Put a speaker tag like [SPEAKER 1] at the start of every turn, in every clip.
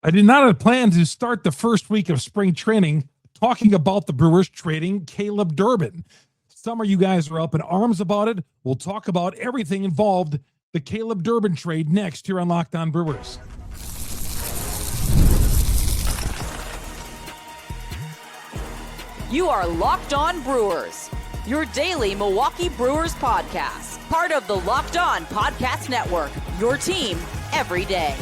[SPEAKER 1] I did not have planned to start the first week of spring training talking about the Brewers trading Caleb Durbin. Some of you guys are up in arms about it. We'll talk about everything involved the Caleb Durbin trade next here on Locked On Brewers.
[SPEAKER 2] You are Locked On Brewers, your daily Milwaukee Brewers podcast. Part of the Locked On Podcast Network, your team every day.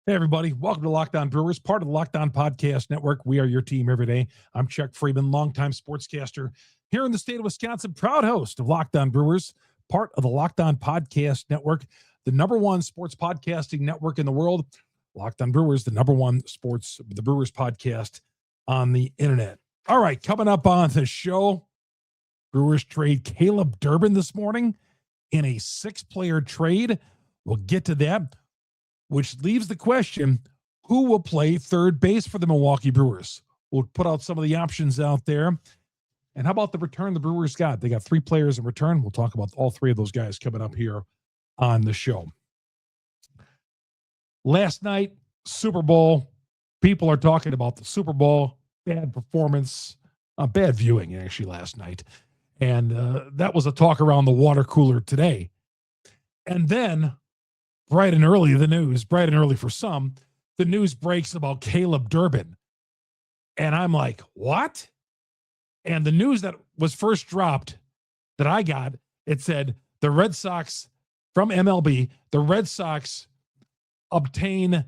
[SPEAKER 1] Hey, everybody. Welcome to Locked On Brewers, part of the Locked On Podcast Network. We are your team every day. I'm Chuck Freimund, longtime sportscaster here in the state of Wisconsin, proud host of Locked On Brewers, part of the Locked On Podcast Network, the number one sports podcasting network in the world. Locked On Brewers, the number one the Brewers podcast on the internet. All right, coming up on the show, Brewers trade Caleb Durbin this morning in a 6-player trade. We'll get to that, which leaves the question, who will play third base for the Milwaukee Brewers? We'll put out some of the options out there. And how about the return the Brewers got? They got 3 players in return. We'll talk about all 3 of those guys coming up here on the show. Last night, Super Bowl. People are talking about the Super Bowl. Bad performance. Bad viewing, actually, last night. And that was a talk around the water cooler today. And then, bright and early for some, the news breaks about Caleb Durbin. And I'm like, what? And the news that was first dropped that I got, it said the Red Sox from MLB, the Red Sox obtain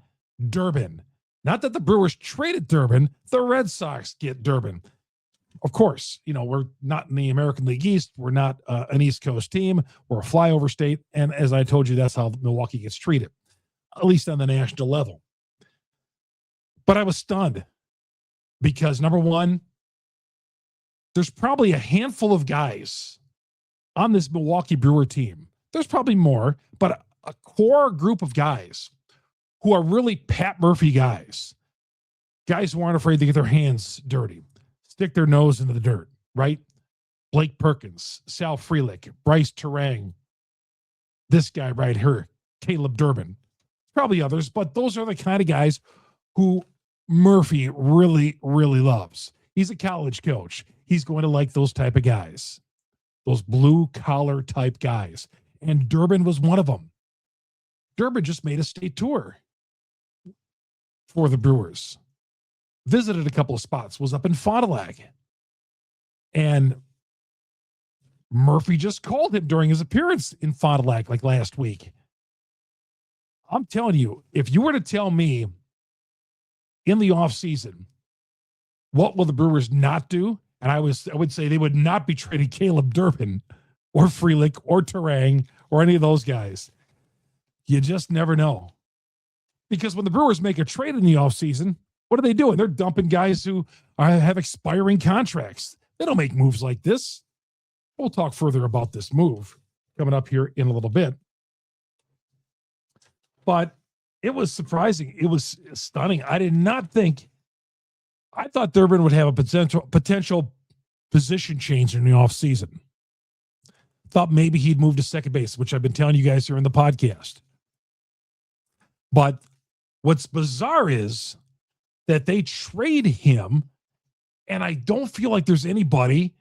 [SPEAKER 1] Durbin. Not that the Brewers traded Durbin, the Red Sox get Durbin. Of course, we're not in the American League East. We're not an East Coast team. We're a flyover state. And as I told you, that's how Milwaukee gets treated, at least on the national level. But I was stunned because, number one, there's probably a handful of guys on this Milwaukee Brewer team. There's probably more, but a core group of guys who are really Pat Murphy guys who aren't afraid to get their hands dirty, stick their nose into the dirt, right? Blake Perkins, Sal Frelick, Bryce Terang, this guy right here, Caleb Durbin, probably others, but those are the kind of guys who Murphy really, really loves. He's a college coach. He's going to like those type of guys, those blue-collar type guys. And Durbin was one of them. Durbin just made a state tour for the Brewers. Visited a couple of spots, was up in Fond du Lac. And Murphy just called him during his appearance in Fond du Lac like last week. I'm telling you, if you were to tell me in the offseason, what will the Brewers not do? And I would say they would not be trading Caleb Durbin or Frelick or Terang or any of those guys. You just never know. Because when the Brewers make a trade in the offseason, what are they doing? They're dumping guys who have expiring contracts. They don't make moves like this. We'll talk further about this move coming up here in a little bit. But it was surprising. It was stunning. I thought Durbin would have a potential position change in the offseason. Thought maybe he'd move to second base, which I've been telling you guys here in the podcast. But what's bizarre is that they trade him, and I don't feel like there's anybody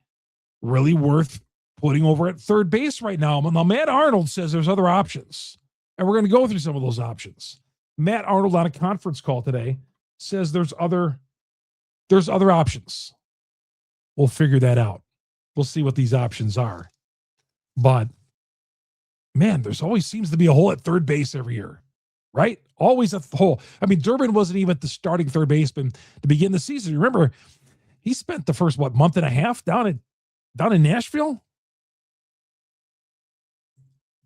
[SPEAKER 1] really worth putting over at third base right now. Now, Matt Arnold says there's other options, and we're going to go through some of those options. Matt Arnold on a conference call today says there's other options. We'll figure that out. We'll see what these options are. But, man, there's always seems to be a hole at third base every year, right? Always a hole. I mean, Durbin wasn't even the starting third baseman to begin the season. Remember, he spent the first, month and a half down in Nashville?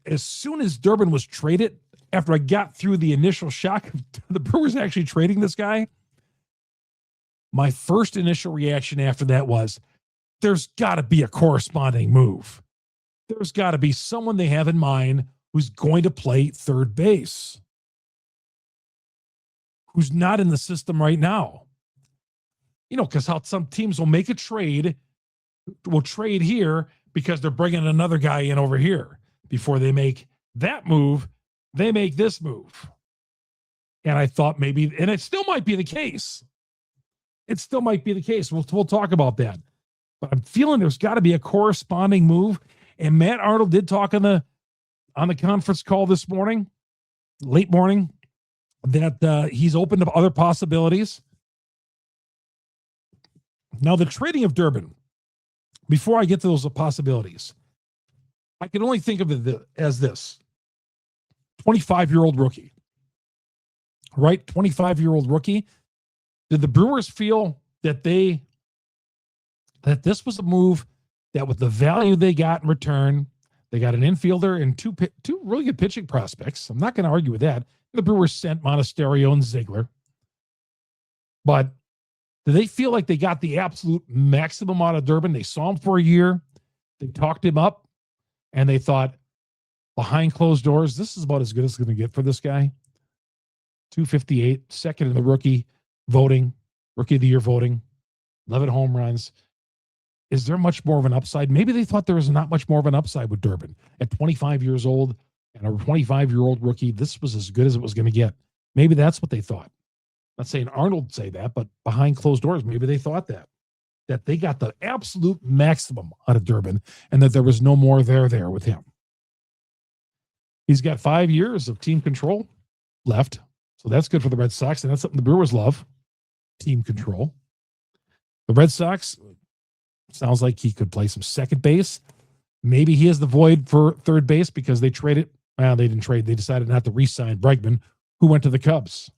[SPEAKER 1] As soon as Durbin was traded, after I got through the initial shock of the Brewers actually trading this guy, my first initial reaction after that was, there's got to be a corresponding move. There's got to be someone they have in mind who's going to play third base, who's not in the system right now. Because how some teams will make a trade, will trade here because they're bringing another guy in over here. Before they make that move, they make this move. And I thought maybe, and it still might be the case. It still might be the case. We'll talk about that. But I'm feeling there's got to be a corresponding move. And Matt Arnold did talk on the conference call this morning, late morning, that he's open to other possibilities. Now, the trading of Durbin, before I get to those possibilities, I can only think of it as this. 25-year-old rookie. Right? 25-year-old rookie. Did the Brewers feel that this was a move that with the value they got in return, they got an infielder and two really good pitching prospects. I'm not going to argue with that. The Brewers sent Monasterio and Ziegler. But do they feel like they got the absolute maximum out of Durbin? They saw him for a year. They talked him up. And they thought, behind closed doors, this is about as good as it's going to get for this guy. 258, second in the rookie of the year voting, 11 home runs. Is there much more of an upside? Maybe they thought there was not much more of an upside with Durbin. At 25 years old and a 25-year-old rookie, this was as good as it was going to get. Maybe that's what they thought. Not saying Arnold say that, but behind closed doors, maybe they thought that they got the absolute maximum out of Durbin and that there was no more there with him. He's got 5 years of team control left. So that's good for the Red Sox. And that's something the Brewers love. Team control. The Red Sox, sounds like he could play some second base. Maybe he has the void for third base because they traded. Well, they didn't trade. They decided not to re-sign Bregman, who went to the Cubs.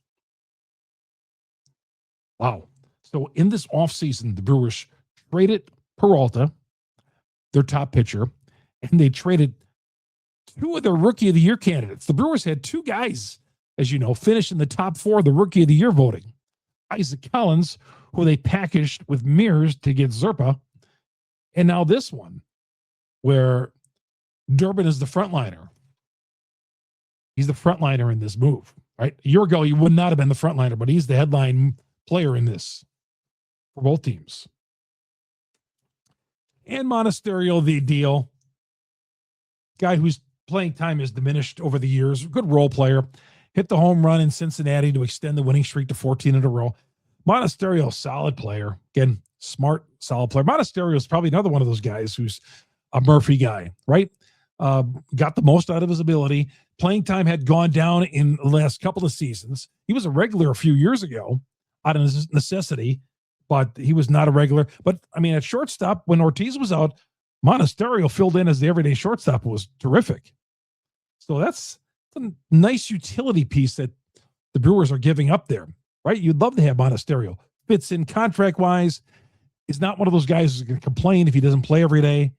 [SPEAKER 1] Wow. So in this offseason, the Brewers traded Peralta, their top pitcher, and they traded two of their Rookie of the Year candidates. The Brewers had two guys, as you know, finish in the top four of the Rookie of the Year voting. Isaac Collins, who they packaged with mirrors to get Zerpa, and now this one, where Durbin is the frontliner. He's the frontliner in this move, right? A year ago, he would not have been the frontliner, but he's the headline player in this for both teams. And Monasterio, the deal. Guy whose playing time has diminished over the years. Good role player. Hit the home run in Cincinnati to extend the winning streak to 14 in a row. Monasterio, solid player. Again, smart, solid player. Monasterio is probably another one of those guys who's a Murphy guy, right? Got the most out of his ability. Playing time had gone down in the last couple of seasons. He was a regular a few years ago out of necessity, but he was not a regular. But, I mean, at shortstop, when Ortiz was out, Monasterio filled in as the everyday shortstop, was terrific. So that's a nice utility piece that the Brewers are giving up there, right? You'd love to have Monasterio. Fits in contract-wise. Is not one of those guys who's going to complain if he doesn't play every day,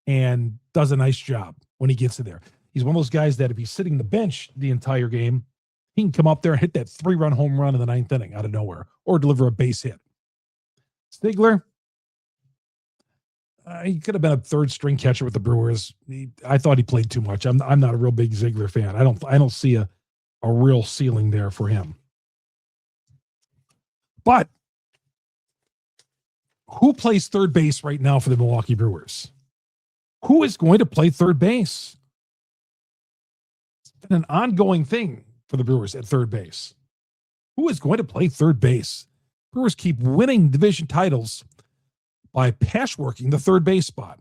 [SPEAKER 1] and does a nice job when he gets in there. He's one of those guys that if he's sitting the bench the entire game, he can come up there and hit that 3-run home run in the 9th inning out of nowhere or deliver a base hit. Ziegler, he could have been a third-string catcher with the Brewers. I thought he played too much. I'm not a real big Ziegler fan. I don't see a real ceiling there for him. But who plays third base right now for the Milwaukee Brewers? Who is going to play third base? It's been an ongoing thing for the Brewers at third base. Who is going to play third base? Brewers keep winning division titles by patchworking the third base spot.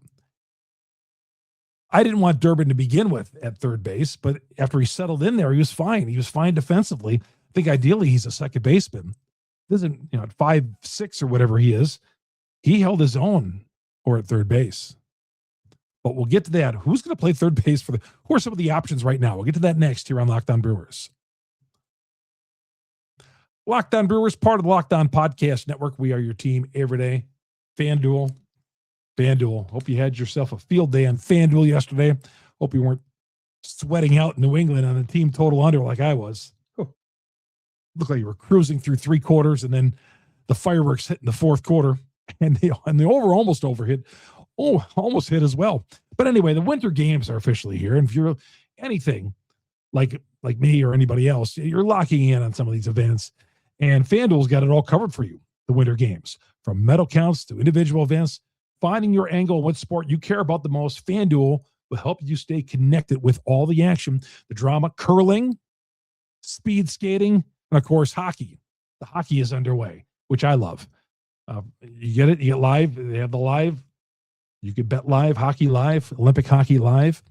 [SPEAKER 1] I didn't want Durbin to begin with at third base, but after he settled in there, he was fine. He was fine defensively. I think ideally he's a second baseman. Doesn't, at 5'6" or whatever he is, he held his own or at third base. But we'll get to that. Who's going to play third base who are some of the options right now? We'll get to that next here on Locked On Brewers. Locked On Brewers, part of the Locked On Podcast Network. We are your team every day. FanDuel. Hope you had yourself a field day on FanDuel yesterday. Hope you weren't sweating out in New England on a team total under like I was. Looked like you were cruising through 3 quarters and then the fireworks hit in the 4th quarter and the over almost overhit. Oh, almost hit as well. But anyway, the winter games are officially here. And if you're anything like me or anybody else, you're locking in on some of these events. And FanDuel's got it all covered for you, the winter games. From medal counts to individual events, finding your angle on what sport you care about the most, FanDuel will help you stay connected with all the action, the drama, curling, speed skating, and of course, hockey. The hockey is underway, which I love. You get it. You get live. They have the live. You could bet live, hockey live, Olympic hockey live.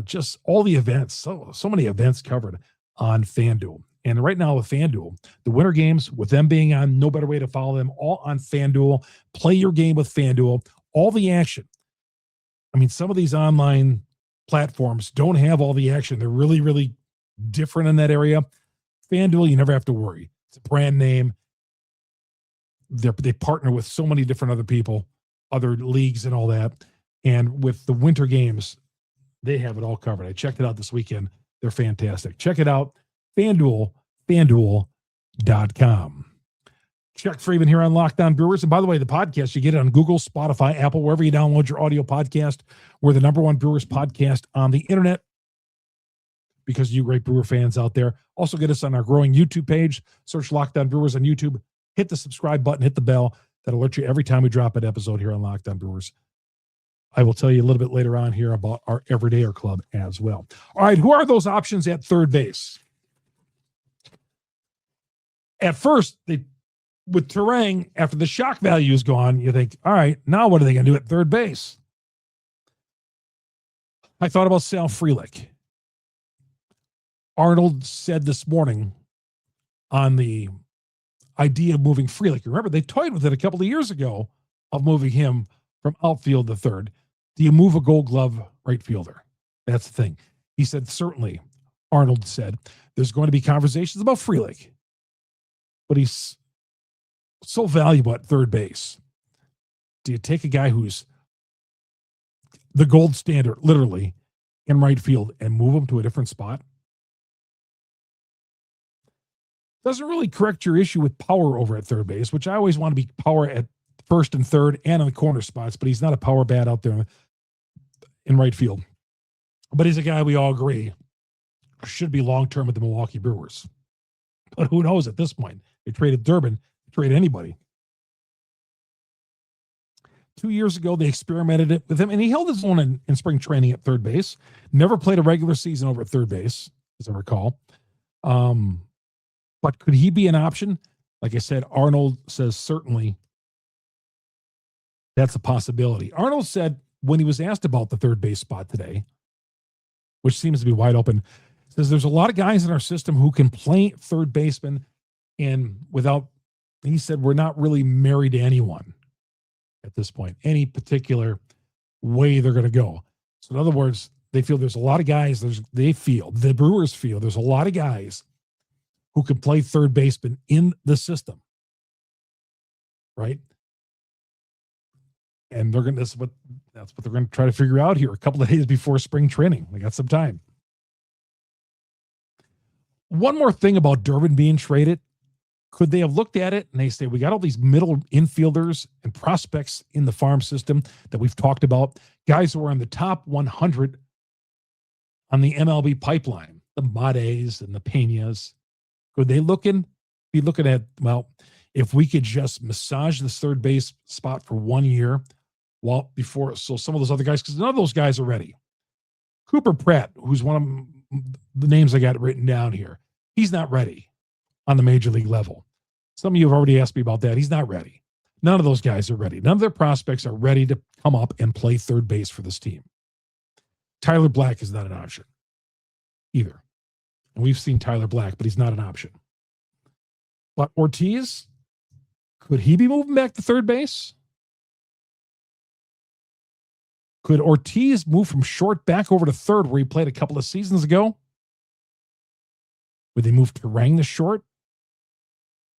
[SPEAKER 1] Just all the events. So many events covered on FanDuel. And right now with FanDuel, the winter games, with them being on, no better way to follow them, all on FanDuel. Play your game with FanDuel. All the action. I mean, some of these online platforms don't have all the action. They're really, really different in that area. FanDuel, you never have to worry. It's a brand name. They partner with so many different other people, other leagues and all that. And with the winter games, they have it all covered. I checked it out this weekend. They're fantastic. Check it out. FanDuel, FanDuel.com. Chuck Freimund here on Locked On Brewers. And by the way, the podcast, you get it on Google, Spotify, Apple, wherever you download your audio podcast. We're the #1 Brewers podcast on the internet because you great Brewer fans out there. Also get us on our growing YouTube page. Search Locked On Brewers on YouTube. Hit the subscribe button, hit the bell. That alert you every time we drop an episode here on Locked On Brewers. I will tell you a little bit later on here about our Everydayer Club as well. All right, who are those options at third base? At first, with Terang, after the shock value is gone, you think, all right, now what are they going to do at third base? I thought about Sal Frelick. Arnold said this morning on the idea of moving Frelick. Remember, they toyed with it a couple of years ago of moving him from outfield to third. Do you move a Gold Glove right fielder? That's the thing. He said, certainly, Arnold said, there's going to be conversations about Frelick, but he's so valuable at third base. Do you take a guy who's the gold standard, literally, in right field and move him to a different spot? Doesn't really correct your issue with power over at third base, which I always want to be power at first and third and in the corner spots, but he's not a power bat out there in right field. But he's a guy we all agree should be long-term with the Milwaukee Brewers. But who knows at this point? They traded Durbin, they traded anybody. 2 years ago, they experimented it with him, and he held his own in spring training at third base. Never played a regular season over at third base, as I recall. But could he be an option? Like I said, Arnold says certainly that's a possibility. Arnold said when he was asked about the third base spot today, which seems to be wide open, says there's a lot of guys in our system who can play third baseman, and he said we're not really married to anyone at this point, any particular way they're going to go. So in other words, they feel there's a lot of guys, the Brewers feel there's a lot of guys who can play third baseman in the system, right? And that's what they're going to try to figure out here a couple of days before spring training. They got some time. One more thing about Durban being traded. Could they have looked at it and they say, we got all these middle infielders and prospects in the farm system that we've talked about, guys who are in the top 100 on the MLB pipeline, the Paredes and the Peñas. Could they be looking at, well, if we could just massage this third base spot for 1 year so some of those other guys, because none of those guys are ready. Cooper Pratt, who's one of the names I got written down here, he's not ready on the major league level. Some of you have already asked me about that. He's not ready. None of those guys are ready. None of their prospects are ready to come up and play third base for this team. Tyler Black is not an option either. And we've seen Tyler Black, but he's not an option. But Ortiz, could he be moving back to third base? Could Ortiz move from short back over to third where he played a couple of seasons ago? Would they move Terang to short?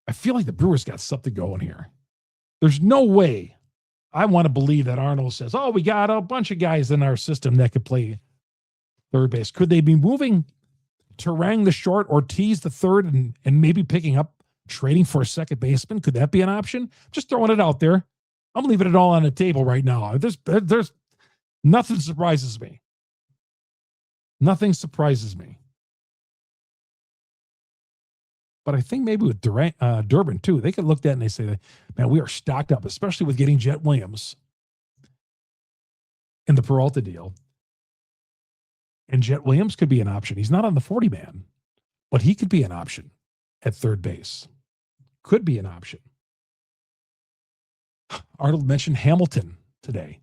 [SPEAKER 1] I feel like the Brewers got something going here. There's no way I want to believe that Arnold says, oh, we got a bunch of guys in our system that could play third base. Could they be moving Terang the short, Ortiz the third, and maybe picking up, trading for a second baseman? Could that be an option? Just throwing it out there. I'm leaving it all on the table right now. There's nothing surprises me. Nothing surprises me. But I think maybe with Durbin, too, they could look at it and they say, man, we are stocked up, especially with getting Jett Williams in the Peralta deal. And Jett Williams could be an option. He's not on the 40-man. But he could be an option at third base. Could be an option. Arnold mentioned Hamilton today.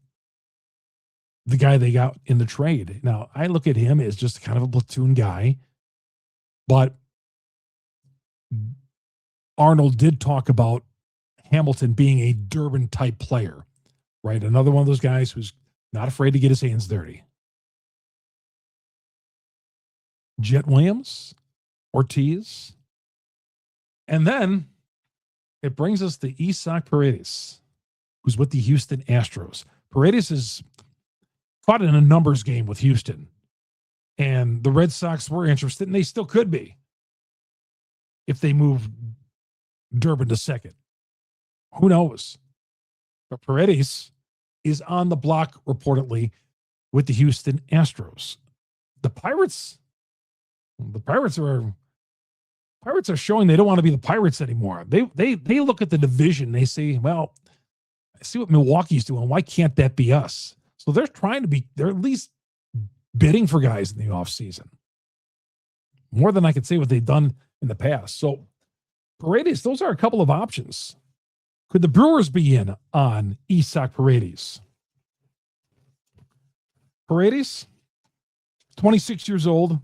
[SPEAKER 1] The guy they got in the trade. Now, I look at him as just kind of a platoon guy, but Arnold did talk about Hamilton being a Durbin type player, right? Another one of those guys who's not afraid to get his hands dirty. Jett Williams, Ortiz, and then it brings us to Isaac Paredes, who's with the Houston Astros. Paredes is fought in a numbers game with Houston, and the Red Sox were interested, and they still could be if they move Durbin to second. Who knows? But Paredes is on the block reportedly with the Houston Astros. The Pirates are showing they don't want to be the Pirates anymore. They look at the division. They say, well, I see what Milwaukee's doing. Why can't that be us? So they're at least bidding for guys in the offseason. More than I could say what they've done in the past. So Paredes, those are a couple of options. Could the Brewers be in on Isaac Paredes? Paredes, 26 years old,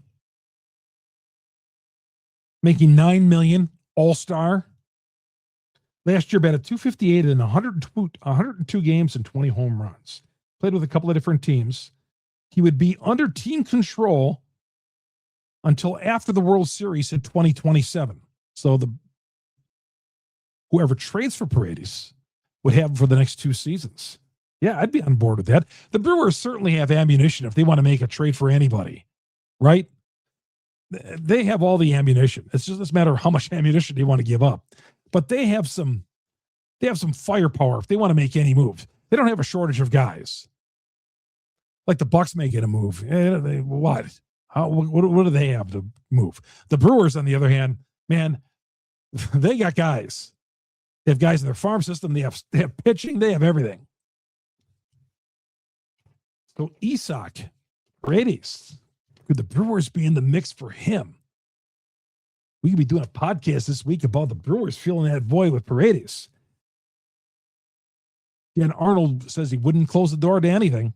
[SPEAKER 1] making $9 million, all-star. Last year batted .258 in 102 games and 20 home runs. Played with a couple of different teams. He would be under team control until after the World Series in 2027. So whoever trades for Paredes would have him for the next 2 seasons. Yeah, I'd be on board with that. The Brewers certainly have ammunition if they want to make a trade for anybody, right? They have all the ammunition. It's just a matter of how much ammunition they want to give up. But they have some firepower if they want to make any move. They don't have a shortage of guys. Like the Bucks making a move. What? What do they have to move? The Brewers, on the other hand, man, they got guys. They have guys in their farm system. They have pitching. They have everything. So Isaac Paredes, could the Brewers be in the mix for him? We could be doing a podcast this week about the Brewers filling that void with Paredes. And Arnold says he wouldn't close the door to anything.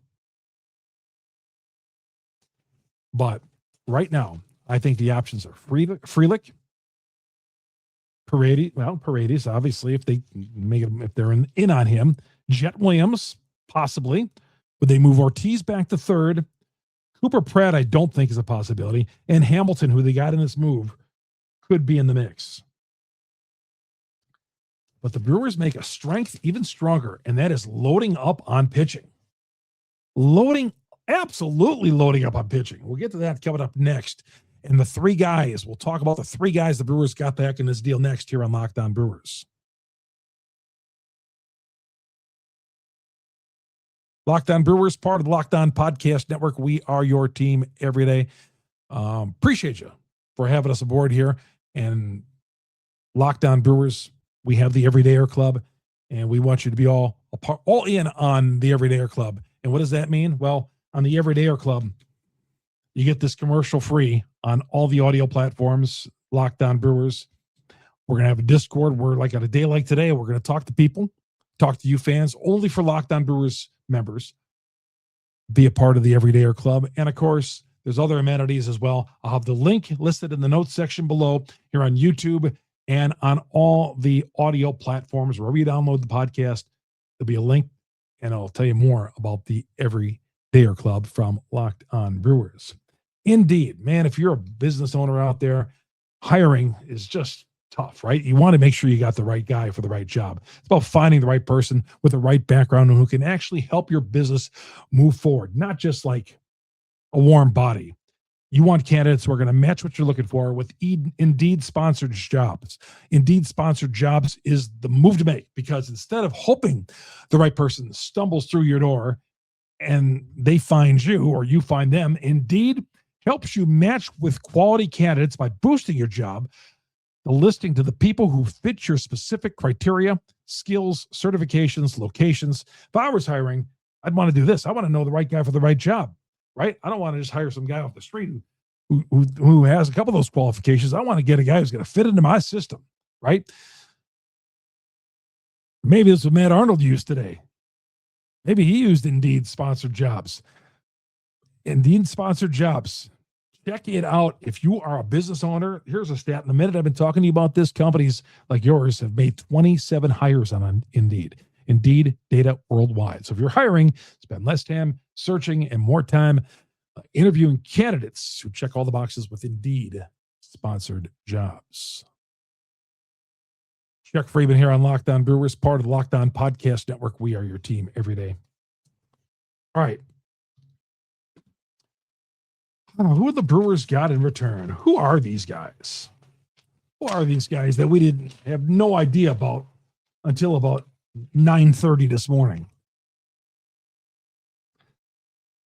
[SPEAKER 1] But right now, I think the options are Frelick, Paredes, obviously, if they make it, if they're in on him. Jett Williams, possibly. Would they move Ortiz back to third? Cooper Pratt, I don't think is a possibility. And Hamilton, who they got in this move, could be in the mix. But the Brewers make a strength even stronger, and that is loading up on pitching. Absolutely loading up on pitching. We'll get to that coming up next. And the 3 guys, we'll talk about the 3 guys the Brewers got back in this deal next here on Locked On Brewers. Locked On Brewers, part of the Locked On Podcast Network. We are your team every day. Appreciate you for having us aboard here. And Locked On Brewers, we have the Everydayer Club, and we want you to be all in on the Everydayer Club. And what does that mean? Well, on the Everydayer Club, you get this commercial free on all the audio platforms, Locked On Brewers. We're going to have a Discord where, like on a day like today, we're going to talk to people, talk to you fans, only for Locked On Brewers members. Be a part of the Everydayer Club. And, of course, there's other amenities as well. I'll have the link listed in the notes section below here on YouTube and on all the audio platforms. Wherever you download the podcast, there'll be a link, and I'll tell you more about the Everydayer Club from Locked On Brewers. Indeed, man, if you're a business owner out there, hiring is just tough, right? You want to make sure you got the right guy for the right job. It's about finding the right person with the right background and who can actually help your business move forward, not just like a warm body. You want candidates who are going to match what you're looking for with Indeed sponsored jobs. Indeed sponsored jobs is the move to make, because instead of hoping the right person stumbles through your door and they find you or you find them, Indeed helps you match with quality candidates by boosting your job, the listing to the people who fit your specific criteria, skills, certifications, locations. If I was hiring, I'd want to do this. I want to know the right guy for the right job, right? I don't want to just hire some guy off the street who who has a couple of those qualifications. I want to get a guy who's going to fit into my system, right? Maybe this is what Matt Arnold used today. Maybe he used Indeed sponsored jobs. Indeed sponsored jobs. Check it out. If you are a business owner, here's a stat. In a minute, I've been talking to you about this. Companies like yours have made 27 hires on Indeed. Indeed data worldwide. So if you're hiring, spend less time searching and more time interviewing candidates who check all the boxes with Indeed sponsored jobs. Chuck Freimund here on Locked On Brewers, part of the Locked On Podcast Network. We are your team every day. All right. Who the Brewers got in return? Who are these guys? Who are these guys that we didn't have no idea about until about 9:30 this morning?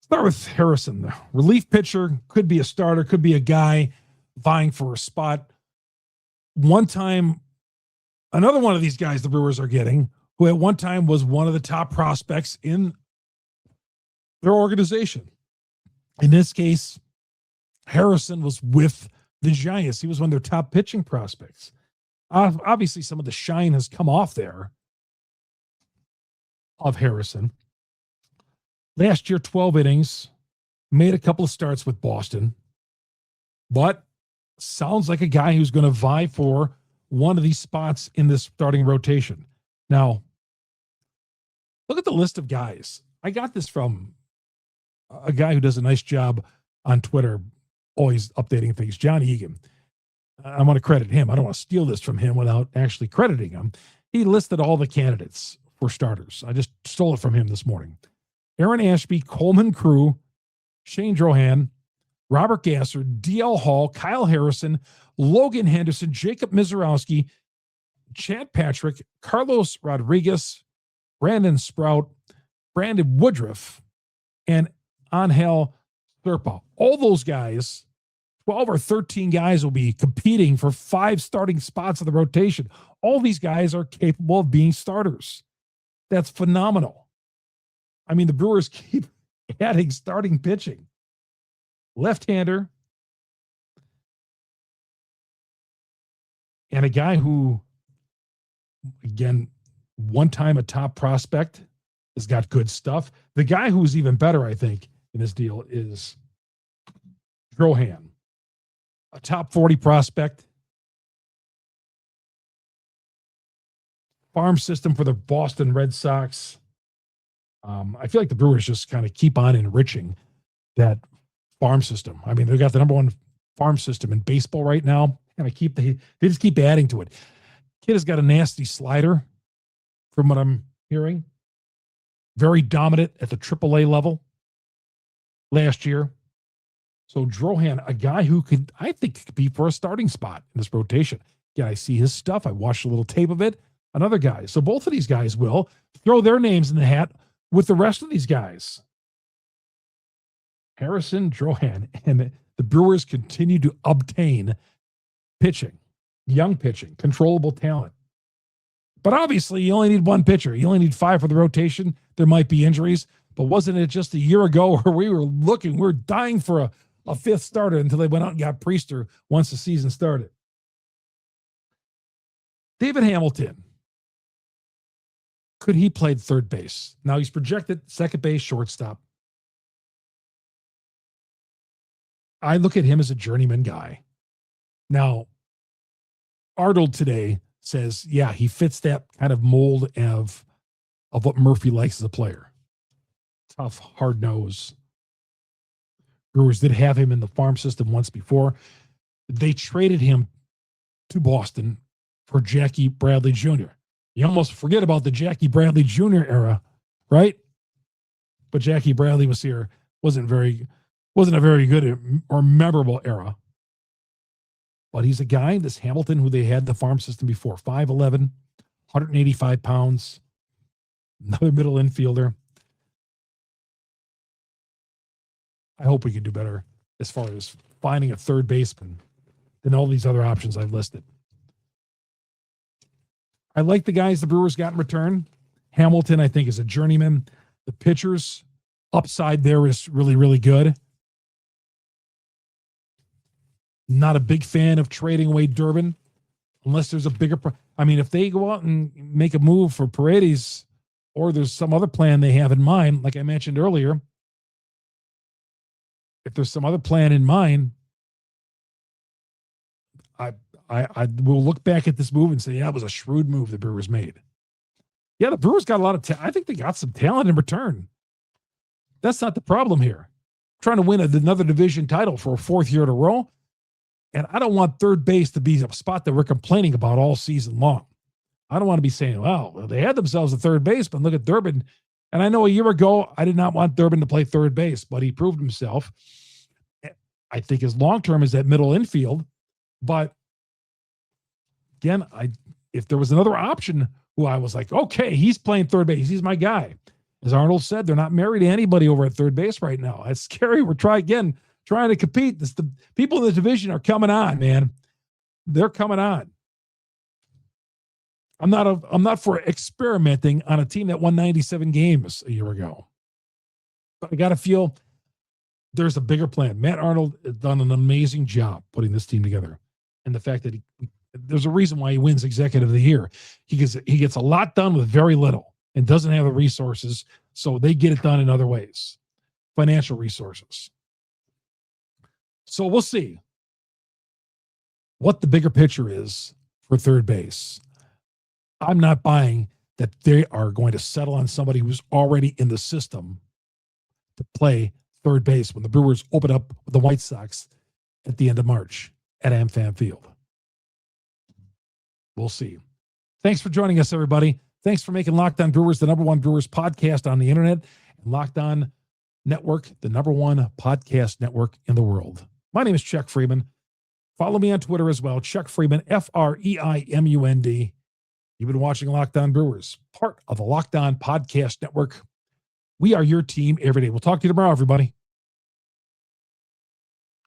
[SPEAKER 1] Start with Harrison, the relief pitcher, could be a starter, could be a guy vying for a spot. One time, another one of these guys the Brewers are getting, who at one time was one of the top prospects in their organization. In this case, Harrison was with the Giants. He was one of their top pitching prospects. Obviously, some of the shine has come off there of Harrison. Last year, 12 innings, made a couple of starts with Boston, but sounds like a guy who's going to vie for one of these spots in this starting rotation. Now, look at the list of guys. I got this from a guy who does a nice job on Twitter, always updating things, John Egan. I want to credit him. I don't want to steal this from him without actually crediting him. He listed all the candidates for starters. I just stole it from him this morning. Aaron Ashby, Coleman Crew, Shane Drohan, Robert Gasser, DL Hall, Kyle Harrison, Logan Henderson, Jacob Mizorowski, Chad Patrick, Carlos Rodriguez, Brandon Sprout, Brandon Woodruff, and Angel Serpa. All those guys, 12 or 13 guys, will be competing for 5 starting spots in the rotation. All these guys are capable of being starters. That's phenomenal. I mean, the Brewers keep adding starting pitching. Left-hander. And a guy who, again, one time a top prospect, has got good stuff. The guy who's even better, I think, in this deal is Drohan, a top 40 prospect. Farm system for the Boston Red Sox. I feel like the Brewers just kind of keep on enriching that farm system. I mean, they've got the number one farm system in baseball right now, and they just keep adding to it. Kid has got a nasty slider, from what I'm hearing. Very dominant at the AAA level last year. So Drohan, a guy who I think could be for a starting spot in this rotation. Yeah, I see his stuff. I watched a little tape of it. Another guy. So both of these guys will throw their names in the hat with the rest of these guys. Harrison, Drohan, and the Brewers continue to obtain pitching, young pitching, controllable talent. But obviously, you only need one pitcher. You only need 5 for the rotation. There might be injuries, but wasn't it just a year ago where we were dying for a 5th starter until they went out and got Priester once the season started? David Hamilton. Could he play third base? Now he's projected second base, shortstop. I look at him as a journeyman guy. Now, Arnold today says, yeah, he fits that kind of mold of what Murphy likes as a player. Tough, hard nose. Brewers did have him in the farm system once before. They traded him to Boston for Jackie Bradley Jr. You almost forget about the Jackie Bradley Jr. era, right? But Jackie Bradley was here. Wasn't a very good or memorable era. But he's a guy, this Hamilton, who they had the farm system before. 5'11", 185 pounds. Another middle infielder. I hope we can do better as far as finding a third baseman than all these other options I've listed. I like the guys the Brewers got in return. Hamilton, I think, is a journeyman. The pitchers upside there is really, really good. Not a big fan of trading away Durbin unless there's a bigger. If they go out and make a move for Paredes, or there's some other plan they have in mind, like I mentioned earlier, if there's some other plan in mind, I will look back at this move and say, yeah, it was a shrewd move the Brewers made. Yeah, the Brewers got a lot of I think they got some talent in return. That's not the problem here. Trying to win another division title for a fourth year in a row. And I don't want third base to be a spot that we're complaining about all season long. I don't want to be saying, well, they had themselves a third baseman. Look at Durbin. And I know a year ago, I did not want Durbin to play third base, but he proved himself. I think his long-term is that middle infield. But again, if there was another option who I was like, okay, he's playing third base. He's my guy. As Arnold said, they're not married to anybody over at third base right now. That's scary. We're trying to compete. The people in the division are coming on, man. They're coming on. I'm not for experimenting on a team that won 97 games a year ago. But I got to feel there's a bigger plan. Matt Arnold has done an amazing job putting this team together. And the fact that there's a reason why he wins Executive of the Year. He gets a lot done with very little and doesn't have the resources, so they get it done in other ways. Financial resources. So we'll see what the bigger picture is for third base. I'm not buying that they are going to settle on somebody who's already in the system to play third base when the Brewers open up with the White Sox at the end of March at AmFam Field. We'll see. Thanks for joining us, everybody. Thanks for making Locked On Brewers the #1 Brewers podcast on the internet, and Locked On Network, the #1 podcast network in the world. My name is Chuck Freimund. Follow me on Twitter as well, Chuck Freimund, Freimund. You've been watching Locked On Brewers, part of the Locked On Podcast Network. We are your team every day. We'll talk to you tomorrow, everybody.